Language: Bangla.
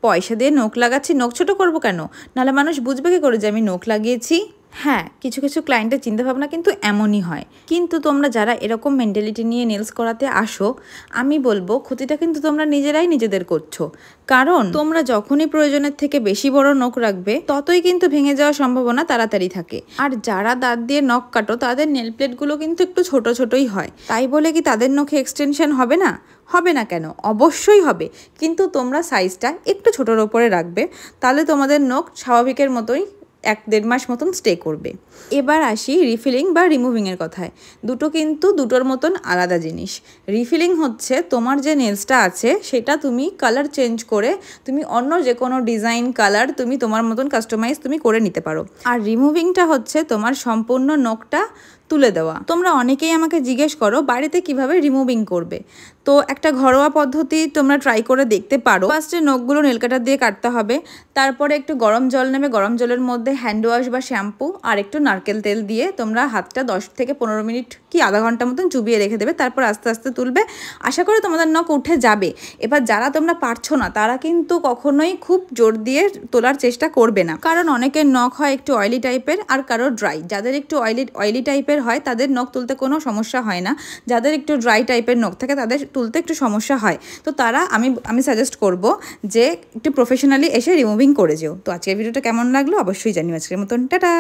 পয়সা দিয়ে নখ লাগাচ্ছি, নখ ছোটো করবো কেন? নাহলে মানুষ বুঝবে কি করে যে আমি নখ লাগিয়েছি? হ্যাঁ, কিছু কিছু ক্লায়েন্টের চিন্তাভাবনা কিন্তু এমনই হয়। কিন্তু তোমরা যারা এরকম মেন্টালিটি নিয়ে নেলস করাতে আসো, আমি বলবো ক্ষতিটা কিন্তু তোমরা নিজেরাই নিজেদের করছো। কারণ তোমরা যখনই প্রয়োজনের থেকে বেশি বড় নখ রাখবে, ততই কিন্তু ভেঙে যাওয়ার সম্ভাবনা তাড়াতাড়ি থাকে। আর যারা দাঁত দিয়ে নখ কাটো, তাদের নেল প্লেটগুলো কিন্তু একটু ছোট ছোটই হয়। তাই বলে কি তাদের নখে এক্সটেনশন হবে না? হবে না কেন? অবশ্যই হবে। কিন্তু তোমরা সাইজটা একটু ছোটোর ওপরে রাখবে, তাহলে তোমাদের নখ স্বাভাবিকের মতোই 1-1.5 মাস মতন স্টে করবে। এবার আসি রিফিলিং বা রিমুভিংয়ের কথায়। দুটো কিন্তু দুটোর মতন আলাদা জিনিস। রিফিলিং হচ্ছে তোমার যে নেলসটা আছে সেটা তুমি কালার চেঞ্জ করে তুমি অন্য যে কোনো ডিজাইন কালার তুমি তোমার মতন কাস্টমাইজ তুমি করে নিতে পারো। আর রিমুভিংটা হচ্ছে তোমার সম্পূর্ণ নখটা তুলে দেওয়া। তোমরা অনেকেই আমাকে জিজ্ঞেস করো বাড়িতে কিভাবে রিমুভিং করবে। তো একটা ঘরোয়া পদ্ধতি তোমরা ট্রাই করে দেখতে পারো। ফার্স্টে নখগুলো নেল কাটার দিয়ে কাটতে হবে, তারপরে একটু গরম জল নেবে, গরম জলের মধ্যে হ্যান্ড ওয়াশ বা শ্যাম্পু আর একটু নারকেল তেল দিয়ে তোমরা হাতটা 10 থেকে 15 মিনিট কি আধা ঘন্টা মতন চুবিয়ে রেখে দেবে, তারপর আস্তে আস্তে তুলবে। আশা করি তোমাদের নখ উঠে যাবে। এবার যারা তোমরা পারছো না তারা কিন্তু কখনোই খুব জোর দিয়ে তোলার চেষ্টা করবে না, কারণ অনেকের নখ হয় একটু অয়েলি টাইপের আর কারো ড্রাই। যাদের একটু অয়েলি টাইপের হয় তাদের নখ তুলতে কোনো সমস্যা হয় না, যাদের একটু ড্রাই টাইপের নখ থাকে তাদের তুলতে একটু সমস্যা হয়। তো তারা আমি সাজেস্ট করব যে একটু প্রফেশনালি এসে রিমুভিং করে যেও। তো আজকের ভিডিওটা কেমন লাগলো অবশ্যই জানিও। আজকের মতন টাটা।